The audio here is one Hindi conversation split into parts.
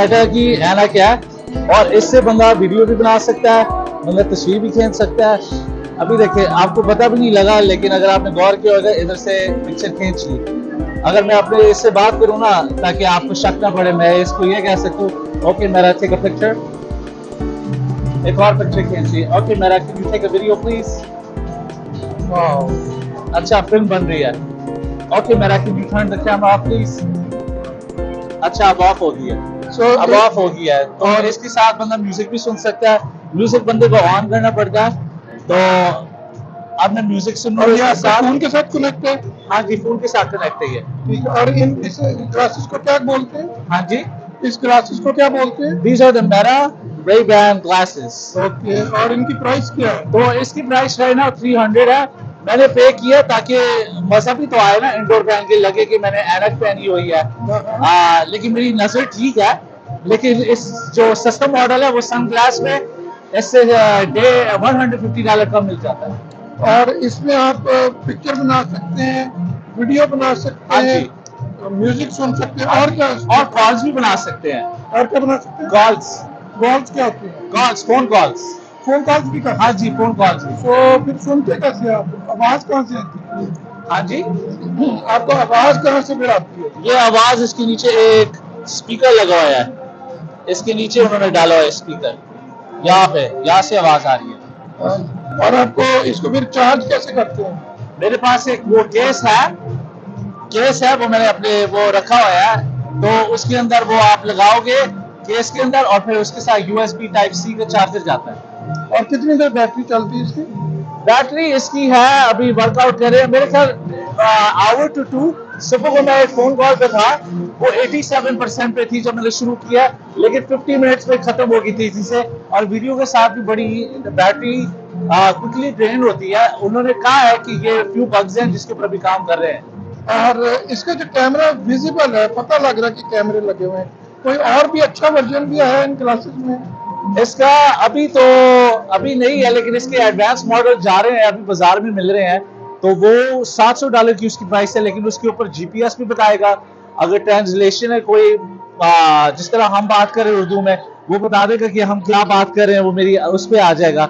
है कि ऐना क्या है, और इससे बंदा वीडियो भी बना सकता है, बंदा तस्वीर भी खींच सकता है। अभी देखिए आपको पता भी नहीं लगा, लेकिन अगर आपने गौर किया होगा इधर से पिक्चर खींच ली। अगर मैं अपने इससे बात करूँ ना, ताकि आपको शक ना पड़े, मैं इसको ये कह सकता हूँ, ओके मेरा टेक अ पिक्चर, एक और पिक्चर खींच ली, okay Meera can you take a video please. वाह, अच्छा फिल्म बन रही है। Okay Meera can you turn the camera off please. अच्छा अब ऑफ हो गई है। अब ऑफ हो गया है, तो इसके साथ बंदा म्यूजिक भी सुन सकता है। म्यूजिक बंदे को ऑन करना पड़ता है, तो आपने म्यूजिक सुनना और ये इसके आपके साथ। फोन के साथ कनेक्ट है? हाँ जी, फोन के साथ कनेक्ट है ये। ठीक है। और इन इस ग्लासेस को क्या बोलते हैं? हाँ जी, इस ग्लासेस को क्या बोलते हैं? दीज आर द मेरा Ray-Ban glasses। ओके। और इनकी प्राइस क्या है? तो इसकी प्राइस है ना 300 है। मैंने पे किया ताकि मजा भी तो आए ना, इंडोर पहन के लगे कि मैंने ऐनक पहनी हुई है। लेकिन मेरी नजर ठीक है, लेकिन इस जो सस्ता मॉडल है वो सन ग्लास में इससे डे $150 कम मिल जाता है। और इसमें आप पिक्चर बना सकते हैं, वीडियो बना सकते हाँ हैं, जी, म्यूजिक सुन सकते हैं, और क्या? और कॉल्स भी बना सकते हैं। और क्या बना सकते हैं? कॉल्स, कॉल्स क्या होती है? Calls, phone calls. Phone calls भी करते हाँ जी, फोन कॉल्स भी। हैं? तो फिर सुनते कैसे आप? आवाज कहाँ से आती है? हाँ जी, आपको आवाज कहाँ से फिर आती है? ये आवाज इसके नीचे एक स्पीकर लगा हुआ है, इसके नीचे उन्होंने डाला हुआ है स्पीकर, यहाँ पे, यहाँ से आवाज आ रही है। और आपको इसको फिर चार्ज कैसे करते हैं? मेरे पास एक वो केस है, वो मैंने अपने वो रखा हुआ है, तो उसके अंदर वो आप लगाओगे केस के अंदर, और फिर उसके साथ USB Type-C का चार्जर जाता है। और कितनी देर बैटरी चलती है इसकी? बैटरी इसकी है, अभी वर्कआउट कर रहे हैं मेरे ख्याल आवर टू 2। सुबह को मैं एक फोन कॉल पे था, वो 87% पे थी जब मैंने शुरू किया, लेकिन 50 मिनट्स में खत्म हो गई तेजी से। और वीडियो के साथ भी बड़ी बैटरी क्विकली ड्रेन होती है। उन्होंने कहा है कि ये फ्यू बग्स हैं जिसके ऊपर अभी काम कर रहे हैं। और इसका जो कैमरा विजिबल है, पता लग रहा है कि कैमरे लगे हुए हैं। कोई और भी अच्छा वर्जन भी है इन ग्लासेस में? इसका अभी नहीं है, लेकिन इसके एडवांस मॉडल जा रहे हैं, अभी बाजार में मिल रहे हैं। तो वो $700 की उसकी प्राइस है, लेकिन उसके ऊपर GPS भी बताएगा। अगर ट्रांसलेशन है कोई, जिस तरह हम बात कर रहे हैं उर्दू में, वो बता देगा कि हम क्या बात कर रहे हैं, वो मेरी उस पर आ जाएगा।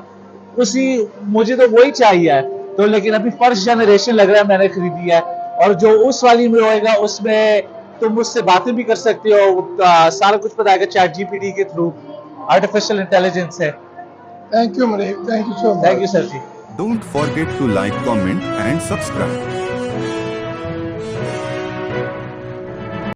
मुझे तो वही चाहिए है। तो लेकिन अभी फर्स्ट जनरेशन लग रहा है मैंने खरीदी है, और जो उस वाली में होएगा उसमें तुम मुझसे बातें भी कर सकते हो, सारा कुछ बताएगा ChatGPT के थ्रू, आर्टिफिशियल इंटेलिजेंस है। थैंक यू मरीक, thank you so much. Thank you sir ji. Don't forget to like, comment and subscribe.